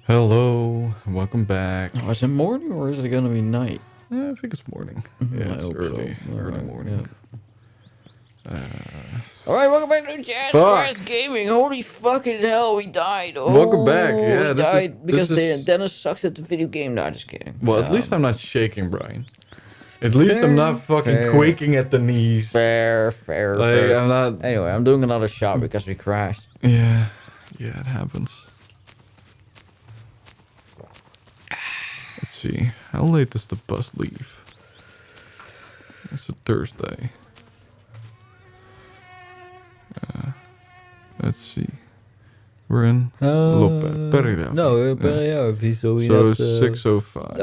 Hello, welcome back. Oh, is it morning or is it gonna be night? I think it's morning. Yeah, it's early, early morning. All right, welcome back to Jazzgrass Gaming. Holy fucking hell, we died. Oh, Welcome back. Yeah, we this died is because this is. Dennis sucks at the video game. No, just kidding. Well, at least I'm not shaking, Brian. At least I'm not fucking quaking at the knees. Fair. I'm not. Anyway, I'm doing another shot because we crashed. Yeah, it happens. Let's see. How late does the bus leave? It's a Thursday. Let's see. We're in Lope. Pereira. No, Pereira. So we So have to... 6:05.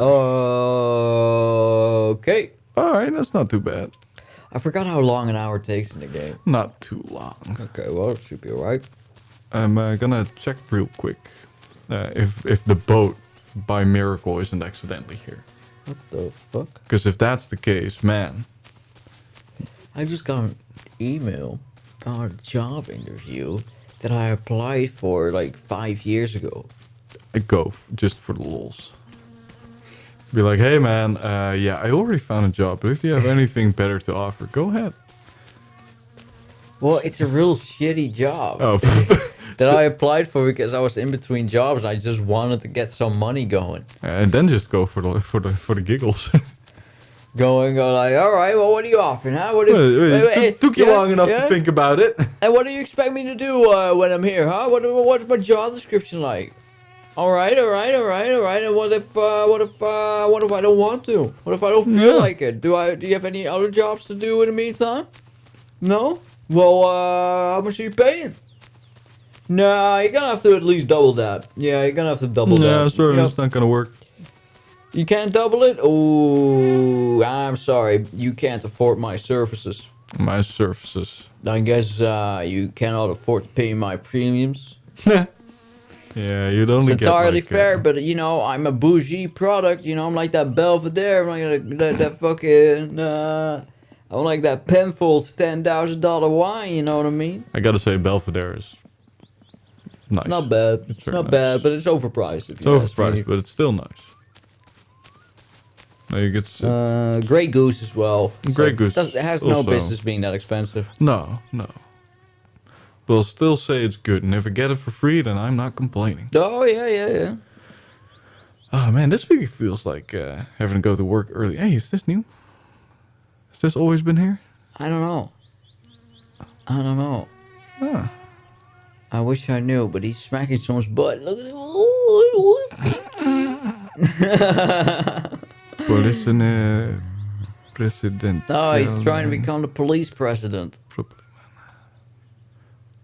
Okay. All right, that's not too bad. I forgot how long an hour takes in the game. Not too long. Okay, well, it should be alright. I'm gonna check real quick if the boat by miracle isn't accidentally here. What the fuck? Because if that's the case, man. I just got an email about a job interview that I applied for like 5 years ago. I go just for the lulz. Be like, hey man, yeah, I already found a job, but if you have anything better to offer, go ahead. Well, it's a real shitty job Oh, that I applied for because I was in between jobs and I just wanted to get some money going. and then just go for the giggles. Going like, all right, well, what are you offering, huh? What do It took you long enough to think about it. And what do you expect me to do when I'm here, huh? What's my job description like? All right. And what if I don't want to? What if I don't feel like it? Do you have any other jobs to do in the meantime? No? Well, how much are you paying? Nah, you're gonna have to at least double that. Yeah, you're gonna have to double that. Yeah, sorry, it's not gonna work. You can't double it? Oh, I'm sorry. You can't afford my services. My services. I guess you cannot afford to pay my premiums. Yeah, you'd only it's get entirely like, fair, but you know, I'm a bougie product. You know, I'm like that Belvedere. I'm like that fucking. I'm like that Penfolds $10,000 wine. You know what I mean? I gotta say, Belvedere is nice. Not bad. It's not nice. bad, but it's overpriced. It's overpriced, but it's still nice. Now you get Grey Goose as well. Grey Goose. It has no business being that expensive. No. But I'll still say it's good, and if I get it for free, then I'm not complaining. Oh yeah. Oh man, this week feels like having to go to work early. Hey, is this new? Has this always been here? I don't know. Ah. I wish I knew, but he's smacking someone's butt. Look at him. President. Oh, he's trying to become the police president.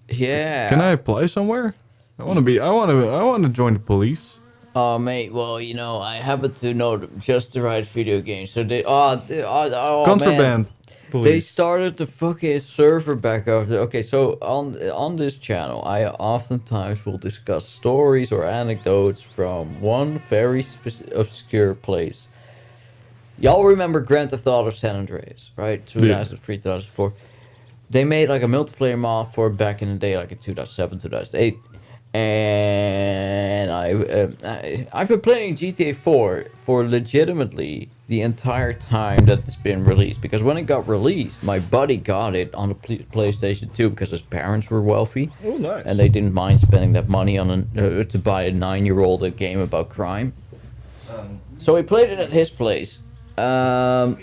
Yeah. Can I apply somewhere? I want to join the police. Oh, mate. Well, you know, I happen to know just the right video game. So Contraband. Man. Police. They started the fucking server back up. Okay, so on this channel, I oftentimes will discuss stories or anecdotes from one very obscure place. Y'all remember Grand Theft Auto San Andreas, right? 2003, 2004. They made like a multiplayer mod for back in the day, like in 2007, 2008. And I've been playing GTA 4 for legitimately the entire time that it's been released. Because when it got released, my buddy got it on the PlayStation 2 because his parents were wealthy. Oh, nice. And they didn't mind spending that money on to buy a 9-year-old a game about crime. So we played it at his place. And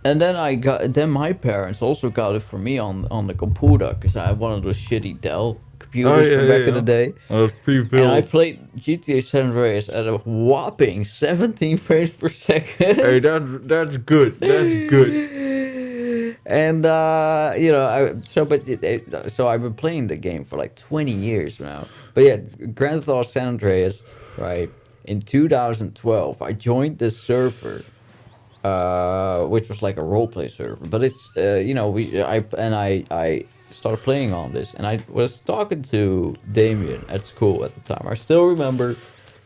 then my parents also got it for me on the computer because I had one of those shitty Dell computers from back in the day. And I played GTA San Andreas at a whopping 17 frames per second. Hey, that's good. That's good. And you know, so I've been playing the game for like 20 years now. But yeah, Grand Theft Auto San Andreas, right? In 2012, I joined this server. Which was like a roleplay server, but it's you know I started playing on this, and I was talking to Damien at school at the time. I still remember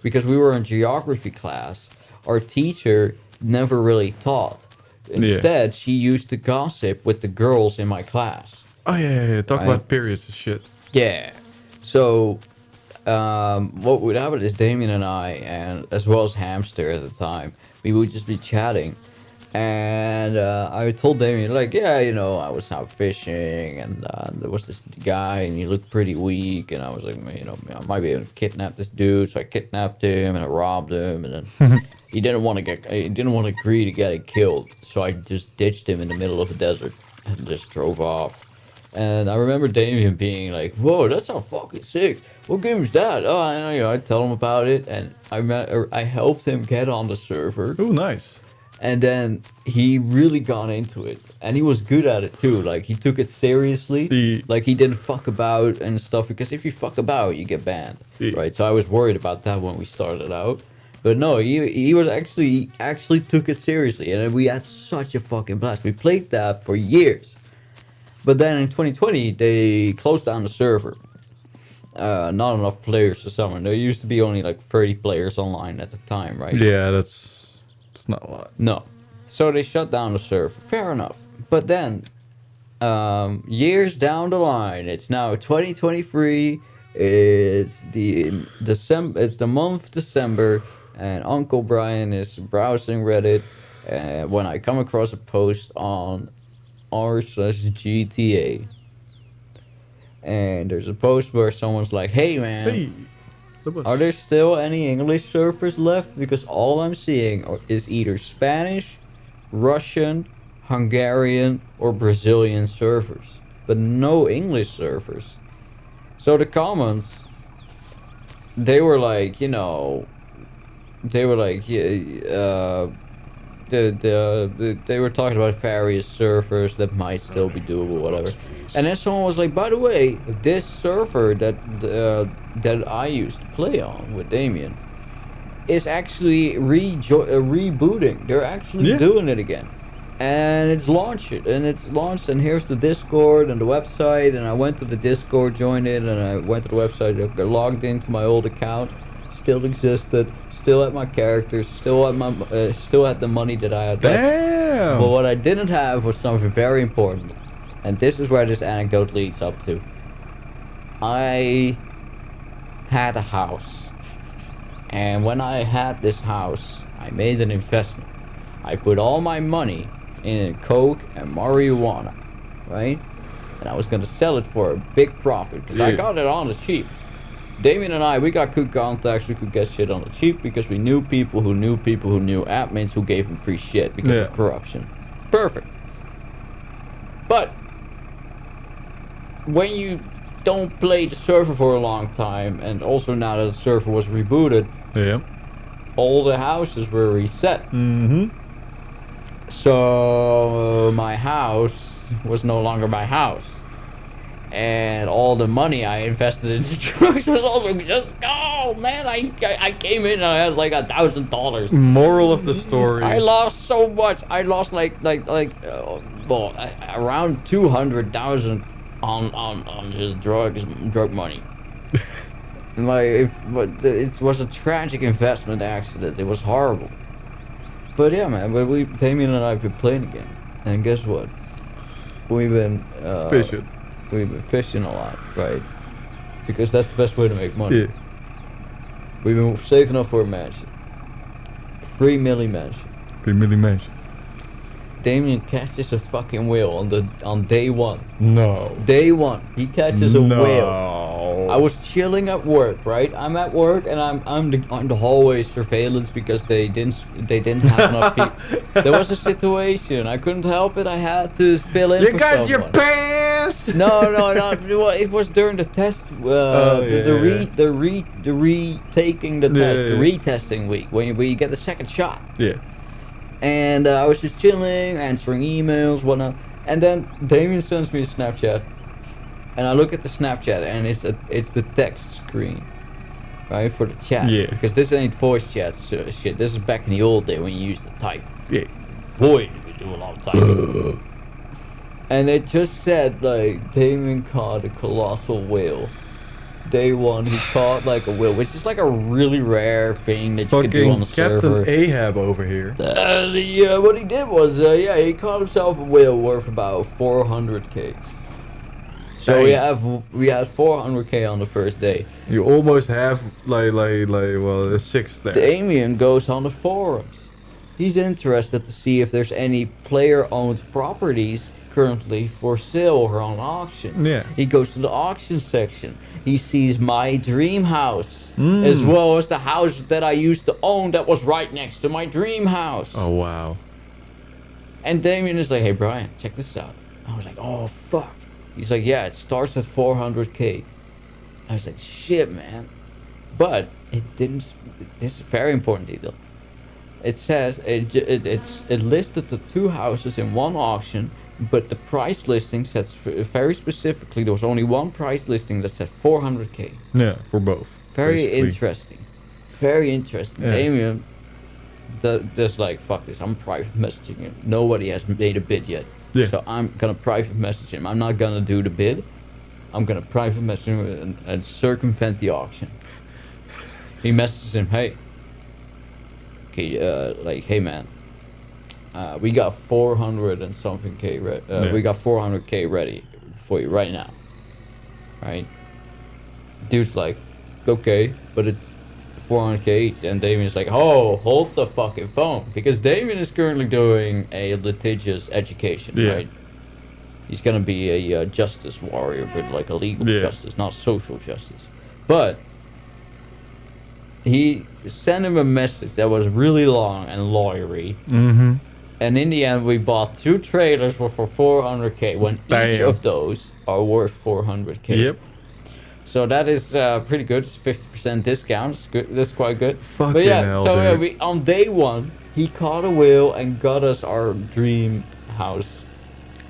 because we were in geography class. Our teacher never really taught. Instead, she used to gossip with the girls in my class. Oh yeah. Talk about periods and shit. Yeah. So what would happen is Damien and I, and as well as Hamster at the time, we would just be chatting. And I told Damien, like, yeah, you know, I was out fishing, and there was this guy, and he looked pretty weak, and I was like, you know, I might be able to kidnap this dude, so I kidnapped him, and I robbed him, and then he didn't want to agree to getting killed, so I just ditched him in the middle of the desert, and just drove off. And I remember Damien being like, whoa, that sounds fucking sick. What game is that? Oh, I know, I tell him about it, and I helped him get on the server. Oh, nice. And then he really got into it. And he was good at it too. Like, he took it seriously. Like, he didn't fuck about and stuff. Because if you fuck about, you get banned. Right? So I was worried about that when we started out. But no, he actually took it seriously. And we had such a fucking blast. We played that for years. But then in 2020, they closed down the server. Not enough players to summon. There used to be only like 30 players online at the time, right? Yeah, that's not a lot. No. So they shut down the server. Fair enough. But then, years down the line, it's now 2023. It's the month of December, and Uncle Brian is browsing Reddit, when I come across a post on r/GTA. And there's a post where someone's like, hey man, Hey. are there still any English servers left? Because all I'm seeing is either Spanish, Russian, Hungarian, or Brazilian servers, but no English servers. So the comments, they were like, you know, they were like, they were talking about various servers that might still be doable, whatever. And then someone was like, by the way, this server that I used to play on with Damien is actually rebooting. They're actually doing it again. And it's launched, and here's the Discord and the website, and I went to the Discord, joined it, and I went to the website, I logged into my old account, still existed, still had my characters, still had the money that I had. Damn! But what I didn't have was something very important. And this is where this anecdote leads up to. I had a house. And when I had this house, I made an investment. I put all my money in coke and marijuana, right? And I was gonna sell it for a big profit, because I got it on the cheap. Damien and I, we got good contacts, we could get shit on the cheap, because we knew people who knew people who knew admins who gave them free shit because of corruption. Perfect. But when you don't play the server for a long time, and also now that the server was rebooted, all the houses were reset. So my house was no longer my house, and all the money I invested in the drugs was also just, oh man, I came in and I had like $1,000. Moral of the story. I lost so much. I lost around 200,000 on just drug money. It was a tragic investment accident. It was horrible. But yeah, man, Damien and I have been playing again, and guess what? We've been fishing. We've been fishing a lot, right? Because that's the best way to make money. We've been saving up for a mansion. 3 million mansion. 3 million mansion. Damien catches a fucking whale on day one. No. Day one, he catches a whale. I was chilling at work, right? I'm at work and I'm on the hallway surveillance because they didn't have enough people. There was a situation. I couldn't help it. I had to fill in. You for got someone. your pants. No. It was during the test. The retaking the test, the retesting week when you get the second shot. Yeah. And I was just chilling, answering emails, whatnot. And then Damien sends me a Snapchat. And I look at the Snapchat, and it's the text screen, right, for the chat. Yeah. Because this ain't voice chat shit. This is back in the old day when you used to type. Yeah. Boy, did we do a lot of typing. And it just said, like, Damien caught a colossal whale. Day one, he caught, like, a whale, which is, like, a really rare thing that you can do on the server. Captain Ahab over here. What he did was, he caught himself a whale worth about 400k. So Dang. we had 400k on the first day. You almost have well, a sixth there. Damien goes on the forums. He's interested to see if there's any player-owned properties currently for sale or on auction. Yeah. He goes to the auction section. He sees my dream house, Mm. as well as the house that I used to own that was right next to my dream house. Oh wow. And Damien is like, hey Brian, check this out. I was like, oh fuck. He's like, yeah, it starts at 400k. I was like, shit, man. But it didn't. This is very important detail. It says it listed the two houses in one auction, but the price listing says very specifically there was only one price listing that said 400k. Yeah, for both. Very basically. interesting. Very interesting. Yeah. Damien, there's like, fuck this. I'm private messaging him. Nobody has made a bid yet. Yeah. So I'm gonna private message him. I'm not gonna do the bid. I'm gonna private message him and circumvent the auction. He messages him, hey. Okay, like, hey man. We got 400 and something k. Yeah. We got 400k ready for you right now. Right. Dude's like, okay, but it's 400k each, and Damien's like, oh, hold the fucking phone, because Damien is currently doing a litigious education, Yeah. right? He's gonna be a justice warrior, but like a legal Yeah. justice, not social justice. But he sent him a message that was really long and lawyery, Mm-hmm. and in the end, we bought 2 trailers for 400k, when each Damn. of those are worth 400k. Yep. So that is pretty good. It's 50% discount. It's good. That's quite good. Fucking But yeah, hell, so dude. we on day 1 he caught a whale and got us our dream house.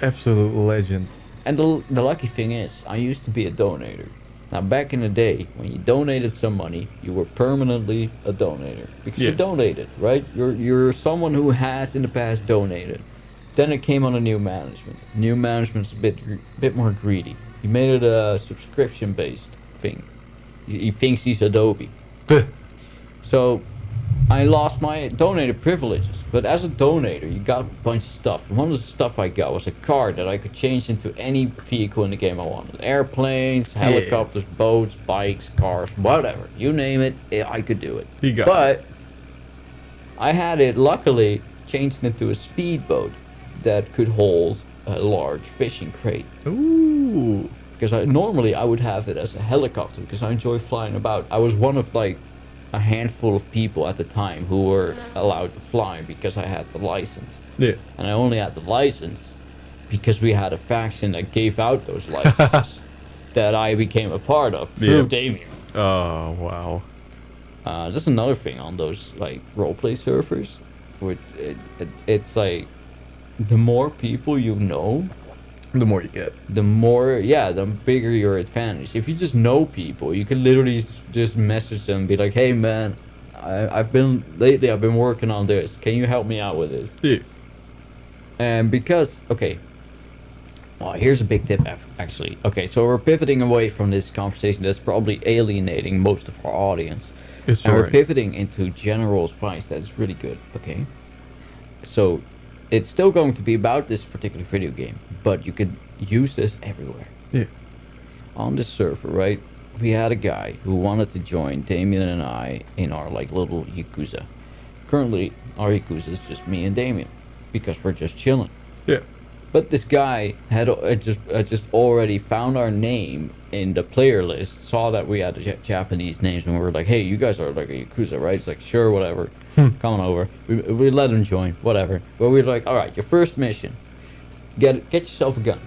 Absolute legend. And the lucky thing is, I used to be a donator. Now back in the day, when you donated some money, you were permanently a donator because Yeah. you donated, right? You're someone who has in the past donated. Then it came on a new management. New management's a bit more greedy. He made it a subscription-based thing. He thinks he's Adobe. So I lost my donated privileges. But as a donator, you got a bunch of stuff. And one of the stuff I got was a car that I could change into any vehicle in the game I wanted. Airplanes, helicopters, boats, bikes, cars, whatever. You name it, I could do it. He got But I had it, luckily, changed into a speedboat that could hold a large fishing crate. Ooh. Because normally I would have it as a helicopter because I enjoy flying about. I was one of like a handful of people at the time who were allowed to fly because I had the license. Yeah. And I only had the license because we had a faction that gave out those licenses that I became a part of through Yeah. Damien. Oh wow. That's another thing on those like roleplay servers. It's like the more people you know, The more you get. the bigger your advantage. If you just know people, you can literally just message them and be like, hey man, I've been working on this. Can you help me out with this? Yeah. And because, okay, well, here's a big tip actually. Okay, so we're pivoting away from this conversation that's probably alienating most of our audience. It's And we're alright. pivoting into general advice that's really good, okay? So, it's still going to be about this particular video game, but you could use this everywhere. Yeah. On this server, right, we had a guy who wanted to join Damien and I in our like little Yakuza. Currently, our Yakuza is just me and Damien, because we're just chilling. Yeah. But this guy had just already found our name in the player list, saw that we had the Japanese names, and we were like, hey, you guys are like a Yakuza, right? It's like, sure, whatever. Come on over. We let him join, whatever. But we were like, all right, your first mission, get yourself a gun.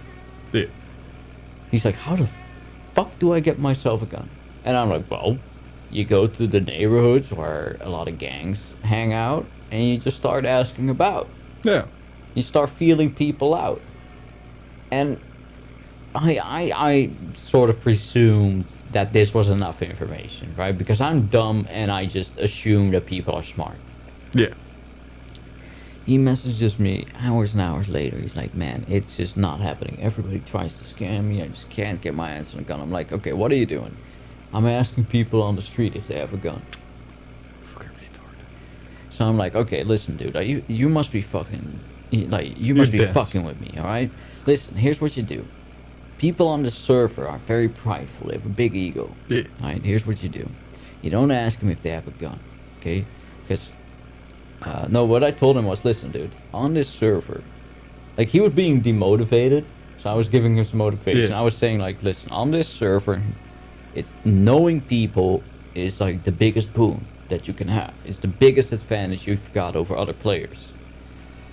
Yeah. He's like, how the fuck do I get myself a gun? And I'm like, well, you go to the neighborhoods where a lot of gangs hang out, and you just start asking about. Yeah. You start feeling people out. And I sort of presumed that this was enough information, right? Because I'm dumb and I just assume that people are smart. Yeah. He messages me hours and hours later. He's like, man, it's just not happening. Everybody tries to scam me. I just can't get my hands on a gun. I'm like, okay, what are you doing? I'm asking people on the street if they have a gun. Fucking retard. So I'm like, okay, listen, dude, you must be fucking, like, you must be dense. fucking with me, all right? Listen, here's what you do. people on the server are very prideful. They have a big ego. Yeah. Right, here's what you do. You don't ask them if they have a gun, okay? Because, no, what I told him was, listen, dude, on this server, like, he was being demotivated, so I was giving him some motivation. Yeah. I was saying, like, listen, on this server, it's knowing people is, like, the biggest boon that you can have. It's the biggest advantage you've got over other players.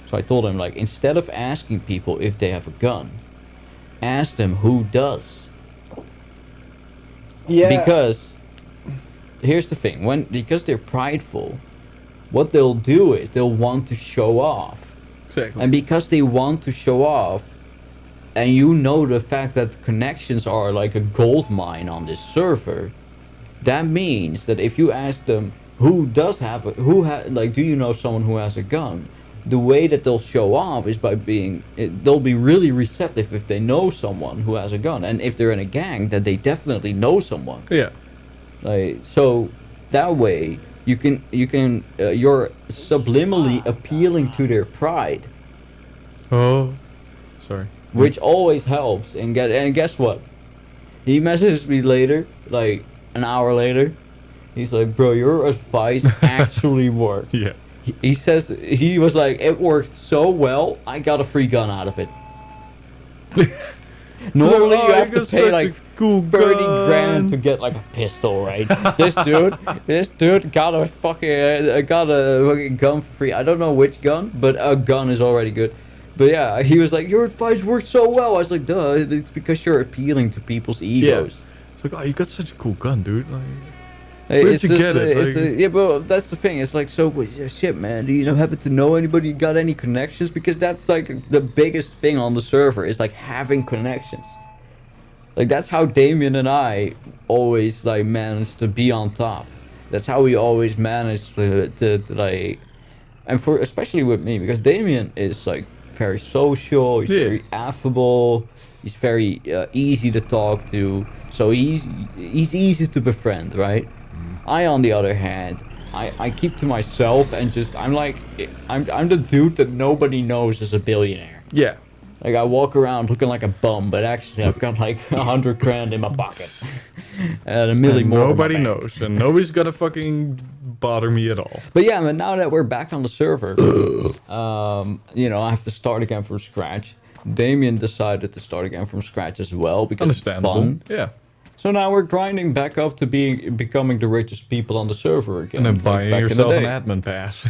So I told him, like, instead of asking people if they have a gun, ask them who does. Yeah. Because here's the thing, because they're prideful, what they'll do is they'll want to show off. Exactly. And because they want to show off, and you know the fact that connections are like a gold mine on this server, that means that if you ask them who does have a, like, do you know someone who has a gun? The way that they'll show off is by they'll be really receptive if they know someone who has a gun, and if they're in a gang, then they definitely know someone. Yeah. Like, so that way you're subliminally appealing to their pride, Oh. Sorry. which always helps. And guess what? He messaged me later, like an hour later. He's like, bro, your advice actually worked. Yeah. He says, he was like, it worked so well, I got a free gun out of it. Normally you have to pay like cool 30 gun. grand to get like a pistol, right? this dude got a fucking gun for free. I don't know which gun, but a gun is already good. But yeah, he was like, your advice worked so well. I was like, duh, it's because you're appealing to people's egos. It's like, oh, you got such a cool gun, dude. Like, Hey, where'd you get it? Like- yeah, but that's the thing. It's like, so shit, man. Do you happen to know anybody? You got any connections? Because that's like the biggest thing on the server is like having connections. Like that's how Damien and I always like managed to be on top. That's how we always managed to like, and for especially with me, because Damien is like very social. He's very affable. He's very easy to talk to. So he's easy to befriend, right? I, on the other hand, I keep to myself and just I'm the dude that nobody knows is a billionaire. Yeah. Like I walk around looking like a bum, but actually I've got like 100 grand in my pocket and a million more. Nobody knows, and nobody's gonna fucking bother me at all. But yeah, but now that we're back on the server, I have to start again from scratch. Damien decided to start again from scratch as well because it's fun. Yeah. So now we're grinding back up to becoming the richest people on the server again. And then like buying back in the yourself an day. admin pass.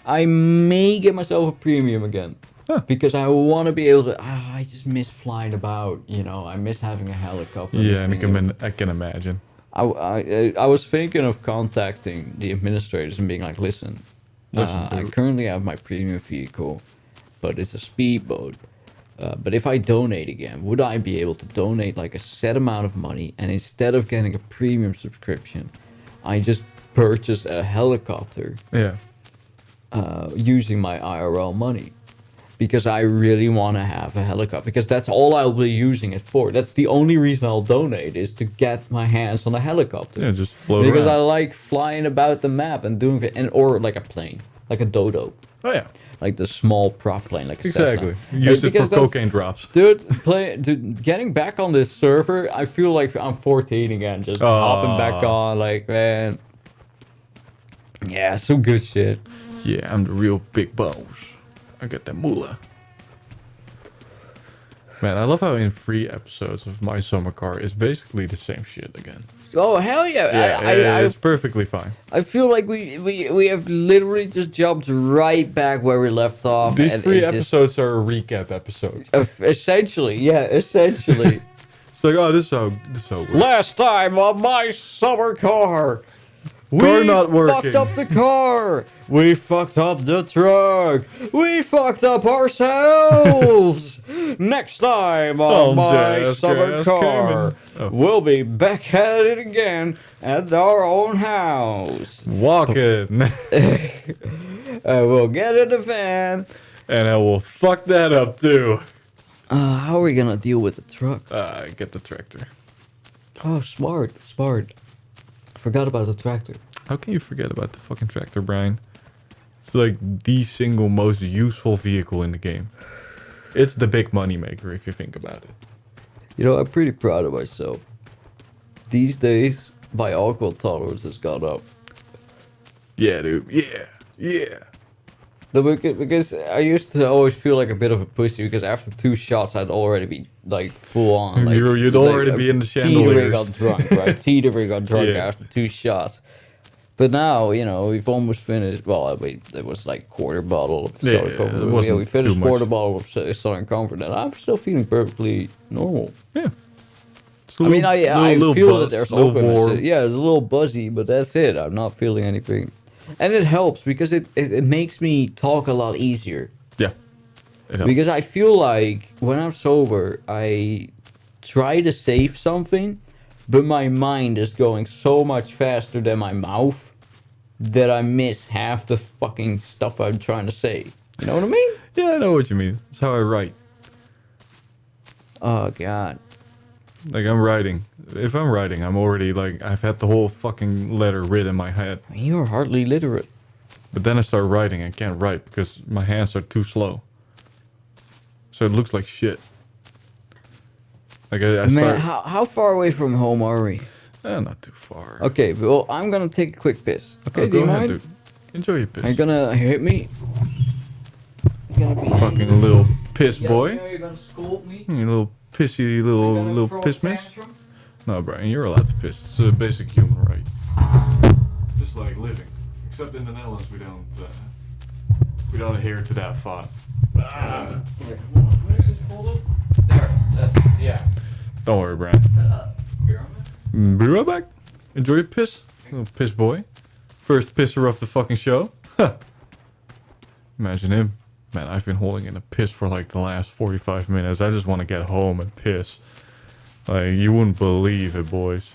I may get myself a premium again. Because I want to be able to. I just miss flying about. I miss having a helicopter. Yeah, and I can imagine. I was thinking of contacting the administrators and being like, listen, I currently have my premium vehicle, but it's a speedboat. But if I donate again, would I be able to donate like a set amount of money, and instead of getting a premium subscription, I just purchase a helicopter Yeah. using my IRL money? Because I really want to have a helicopter, because that's all I'll be using it for. That's the only reason I'll donate, is to get my hands on a helicopter. Yeah, just float Because around. I like flying about the map and doing it, or like a plane, like a dodo. Oh yeah. Like the small prop plane, like a Exactly. Cessna. Use it for Because that's- cocaine drops. Dude, getting back on this server, I feel like I'm 14 again, just hopping back on, like, man. Yeah, some good shit. Yeah, I'm the real big boss. I got that moolah. Man, I love how in 3 episodes of My Summer Car it's basically the same shit again. Oh, hell yeah. Yeah, it's perfectly fine. I feel like we have literally just jumped right back where we left off. These and 3 it's episodes are a recap episode. Essentially, yeah, essentially. It's like, oh, this is how it works. Last time on My Summer Car. Car not working. We fucked up the car. We fucked up the truck. We fucked up ourselves. Next time on My Jazzgrass Summer Car, coming. we'll be back at it again at our own house. Walking. We'll get in the van. And I will fuck that up too. How are we gonna deal with the truck? Get the tractor. Oh, smart. Forgot about the tractor. How can you forget about the fucking tractor, Brian? It's like the single most useful vehicle in the game. It's the big money maker if you think about it. You know, I'm pretty proud of myself. These days, my alcohol tolerance has gone up. Yeah, dude. Yeah. Yeah. No, because I used to always feel like a bit of a pussy because after 2 shots I'd already be like full on. Like, You'd already be in the teetering chandeliers. on drunk, right? Teetering on drunk Yeah. after 2 shots. But now, you know, we've almost finished. Well, I mean, it was like quarter bottle of Yeah, Southern Comfort. it wasn't We finished too much. quarter bottle of Southern Comfort, and I'm still feeling perfectly normal. Yeah. It's a I mean, I feel buzz, that there's little openness. warm. Yeah, it's a little buzzy, but that's it. I'm not feeling anything. And it helps because it makes me talk a lot easier. Yeah. It helps. Because I feel like when I'm sober, I try to save something, but my mind is going so much faster than my mouth that I miss half the fucking stuff I'm trying to say. You know what I mean? Yeah, I know what you mean. That's how I write. Oh, God. Like, I'm writing. If I'm writing, I'm already, like, I've had the whole fucking letter written in my head. You're hardly literate. But then I start writing. I can't write because my hands are too slow. So it looks like shit. Like, I Man, start... how far away from home are we? Not too far. Okay, well, I'm gonna take a quick piss. Okay, Oh, do go you ahead, mind? dude. Enjoy your piss. Are you gonna hit me? You're gonna be Fucking little piss boy. You're gonna scold me? You little pissy little piss mess. tantrum? No, Brian, you're allowed to piss. It's a basic human right. Just like living. Except in the Netherlands, we don't adhere to that thought. Wait, where is it folded? There, that's, yeah. Don't worry, Brian. Here on it. Be right back. Enjoy your piss, little piss boy. First pisser of the fucking show. Imagine him. Man, I've been holding in a piss for like the last 45 minutes. I just want to get home and piss. Like, you wouldn't believe it, boys.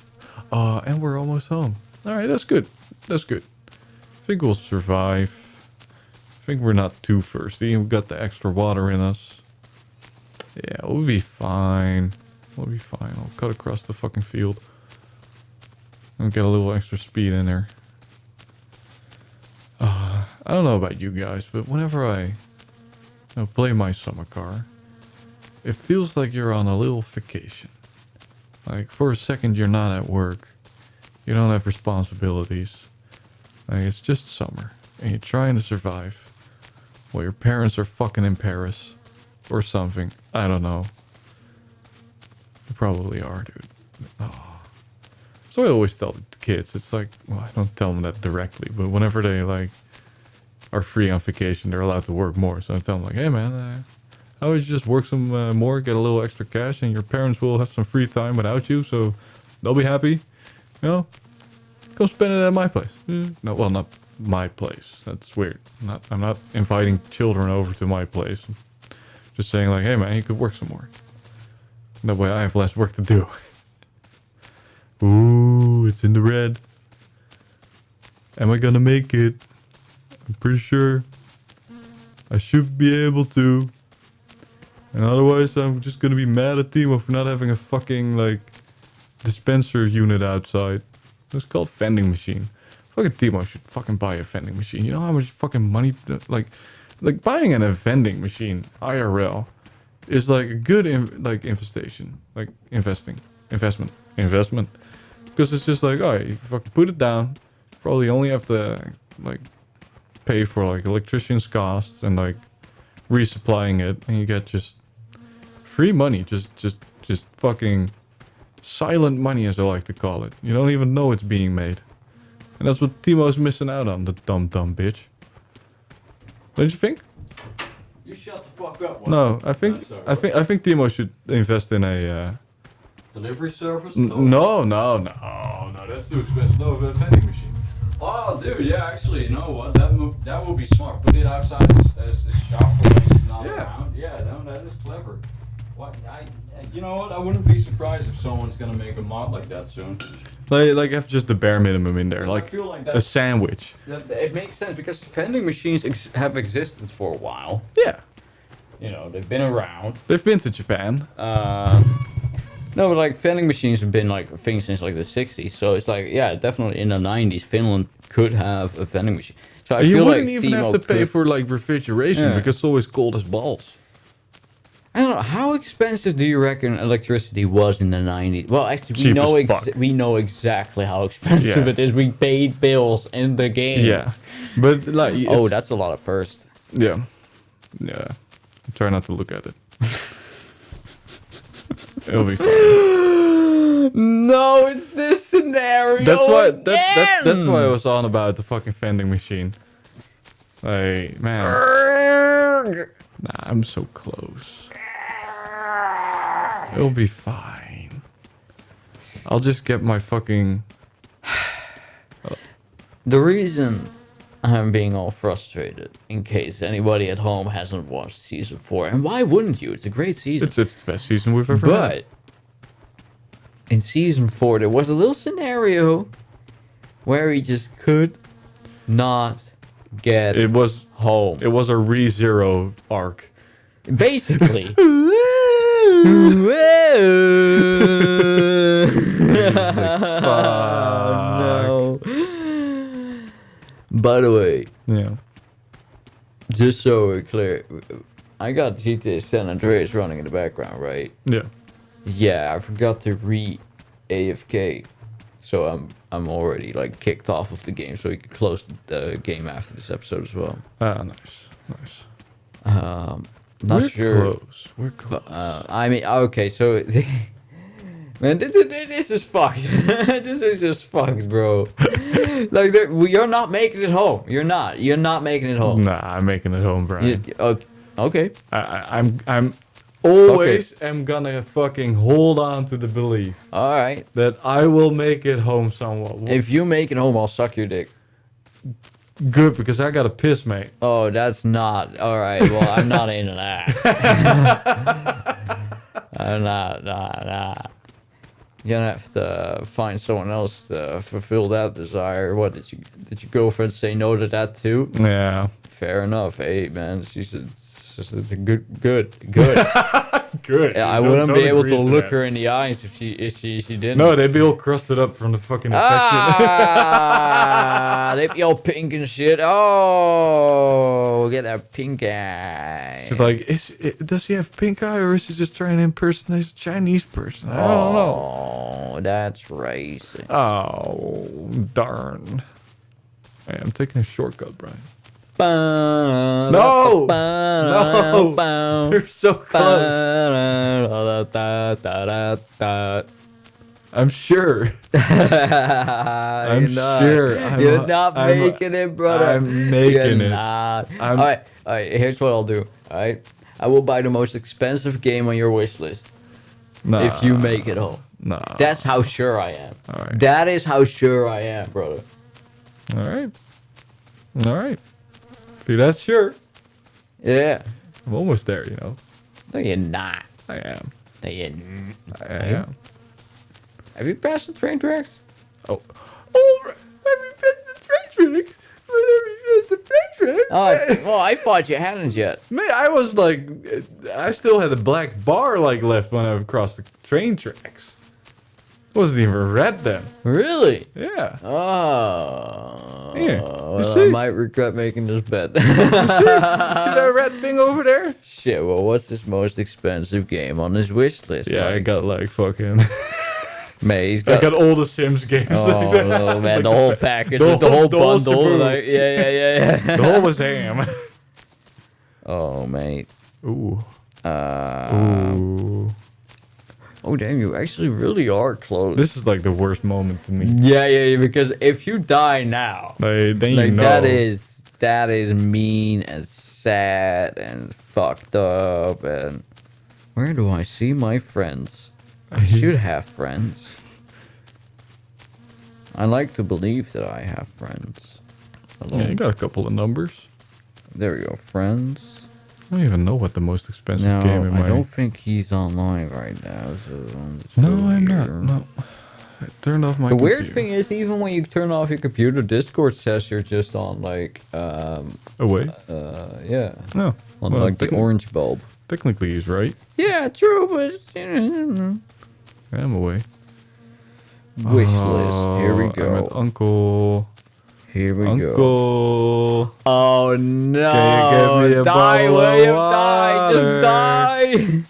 And we're almost home. Alright, that's good. That's good. I think we'll survive. I think we're not too thirsty. We've got the extra water in us. Yeah, we'll be fine. We'll be fine. I'll cut across the fucking field. And get a little extra speed in there. I don't know about you guys, but whenever I play my summer car, it feels like you're on a little vacation. Like, for a second you're not at work. You don't have responsibilities. Like, it's just summer. And you're trying to survive. While your parents are fucking in Paris. Or something. I don't know. They probably are, dude. Oh. So I always tell the kids, it's like, well, I don't tell them that directly, but whenever they, like, are free on vacation, they're allowed to work more. So I tell them, like, hey, man, how would you just work some more, get a little extra cash, and your parents will have some free time without you, so they'll be happy. You know? Come spend it at my place. No, well, not my place. That's weird. I'm not inviting children over to my place. Just saying, like, hey, man, you could work some more. That way I have less work to do. Ooh, it's in the red. Am I gonna make it? I'm pretty sure. I should be able to. And otherwise, I'm just gonna be mad at Timo for not having a fucking, like, dispenser unit outside. It's called vending machine. Fucking Timo should fucking buy a vending machine. You know how much fucking money, like buying a vending machine, IRL, is like a good, infestation. Like, investment. Because it's just like, alright, you fucking put it down. Probably only have to, like, pay for, like, electrician's costs and, like, resupplying it. And you get just free money. Just fucking silent money, as I like to call it. You don't even know it's being made. And that's what Timo's missing out on, the dumb bitch. Don't you think? You shut the fuck up. No, I think Timo should invest in a Delivery service? no, that's too expensive. No, a vending machine. Oh, dude, yeah, actually, you know what? That would be smart. Put it outside as shop for when he's not around. Yeah, no, that is clever. What? You know what? I wouldn't be surprised if someone's gonna make a mod like that soon. Like have just the bare minimum in there, like, I feel like a sandwich. it makes sense because vending machines have existed for a while. Yeah, You know, they've been around. they've been to Japan. No, but like vending machines have been like a thing since like the 60s. So it's like, yeah, definitely in the 90s, Finland could have a vending machine. So You feel wouldn't like even Timo have to pay could- for, like, refrigeration Yeah. because it's always cold as balls. I don't know. How expensive do you reckon electricity was in the 90s? Well, actually, Cheap as fuck. we know exactly how expensive Yeah. it is. We paid bills in the game. Yeah, but like, Oh, that's a lot of first. yeah, yeah. Try not to look at it. It'll be fine. No, it's this scenario. That's why. Again. That's why I was on about the fucking vending machine. Like, man, nah, I'm so close. It'll be fine. I'll just get my fucking. The reason I'm being all frustrated, in case anybody at home hasn't watched season 4, and why wouldn't you? It's a great season. It's the best season we've ever had. But in season 4, there was a little scenario where he just could not get It was home. a ReZero arc. Basically. No. By the way, Yeah. just so we're clear, I got GTA San Andreas running in the background, right? Yeah. Yeah, I forgot to AFK, so I'm already like kicked off of the game, so we can close the game after this episode as well. Ah, nice. Not We're sure. close. We're close. I mean, okay, so man, this is fucked. This is just fucked, bro. Like, you're not making it home. You're not making it home. Nah, I'm making it home, Brian. Okay. I'm always am gonna fucking hold on to the belief All right. that I will make it home somewhat. If you make it home, I'll suck your dick. Good, because I gotta piss, mate. Oh, that's not. All right. Well, I'm not into that. I'm not. Nah. You're gonna have to find someone else to fulfill that desire. What did your girlfriend say no to that too? Yeah. Fair enough. Hey, man, it's a good. Good. Yeah, I wouldn't be able to look her in the eyes if she didn't. No, they'd be all crusted up from the fucking infection. They'd be all pink and shit. Oh, get that pink eye. It's like, does he have pink eye, or is he just trying to impersonate a Chinese person? I don't know. Oh, that's racist. Oh, darn. Hey, I'm taking a shortcut, Brian. No! No! You're so close. I'm sure. I'm sure. You're not making it, brother. I'm making it. All right. Here's what I'll do. All right. I will buy the most expensive game on your wish list if you make it home. Nah. That's how sure I am. All right. That is how sure I am, brother. All right. If you're that sure, Yeah. I'm almost there, you know. No, you're not. I am. No, you're I am. Have you passed the train tracks? Oh, have you passed the train tracks? Oh, well, I thought you hadn't yet. Man, I was like, I still had a black bar like left when I crossed the train tracks. Wasn't even red then. Really? Yeah. Oh. Here, you Well, see? I might regret making this bet. See that red thing over there? Shit, well, what's his most expensive game on his wish list? Yeah, I like? got like fucking. Man, he's I got... got all the Sims games. Oh, like that. no, man, Like the whole package, the the whole whole bundle. shaboom. Like, yeah. The whole was ham. Oh, mate. Ooh. Ooh. Oh, damn, you actually really are close. This is like the worst moment to me. Yeah, because if you die now, Like, then you like know. that is mean and sad and fucked up. And where do I see my friends? I should have friends. I like to believe that I have friends. Hello. Yeah, you got a couple of numbers. There we go, friends. I don't even know what the most expensive No, game in my... I don't think he's online right now. So let's No, go I'm here. not. No. I turned off my The weird computer. thing is, even when you turn off your computer, Discord says you're just on like, Away? yeah, No. on Well, like the orange bulb. Technically, he's right. Yeah, true, but you know, Yeah, I'm away. wish list. Here we I'm go. at Uncle. Here we go. Uncle. Oh no! Can you give me a Die, bottle of William! Die! Just water? die!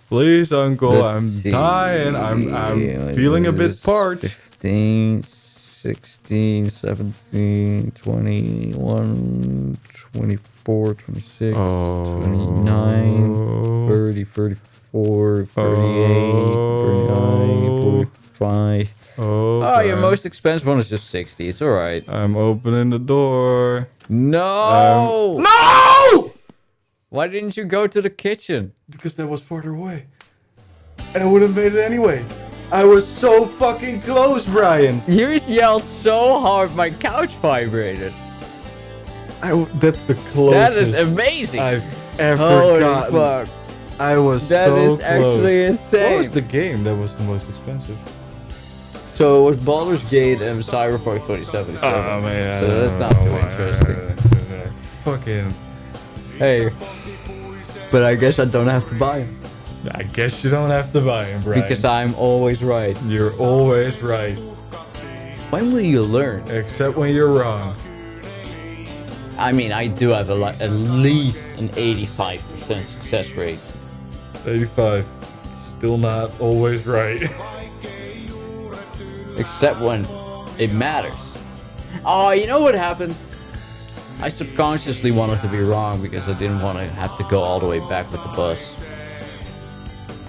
Please, Uncle. Let's I'm see. dying. I'm feeling a bit parched. 15, 16, 17, 21, 24, 26, 29, 30, 34, 38, 39, 45. Oh, your most expensive one is just 60. It's alright. I'm opening the door. No! No! Why didn't you go to the kitchen? Because that was farther away. And I would have made it anyway. I was so fucking close, Brian. You yelled so hard my couch vibrated. That's the closest That is amazing. I've ever Holy gotten. fuck. I was That so is close. actually insane. What was the game that was the most expensive? So it was Baldur's Gate and Cyberpunk 2077. Oh, man. So that's not too interesting. Fucking. Hey. But I guess I don't have to buy them. I guess you don't have to buy him, Brian. Because I'm always right. You're always right. When will you learn? Except when you're wrong. I mean, I do have at least an 85% success rate. 85. Still not always right. Except when it matters. Oh, you know what happened? I subconsciously wanted to be wrong because I didn't want to have to go all the way back with the bus.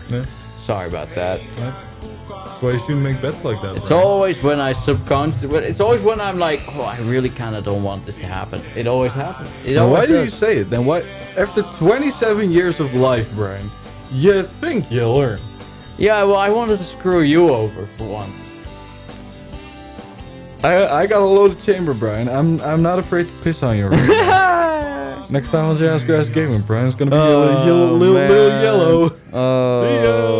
Yeah. Sorry about that. That's why you shouldn't make bets like that. It's Brian. always when I it's always when I'm like, oh, I really kind of don't want this to happen. It always happens. It Now, always why do you does. say it? Then why? After 27 years of life, Brian, you think you'll learn. Yeah, well, I wanted to screw you over for once. I got a loaded chamber, Brian. I'm not afraid to piss on you. Next time on Jazzgrass Gaming, Brian's gonna be a little man. yellow. Oh. See ya.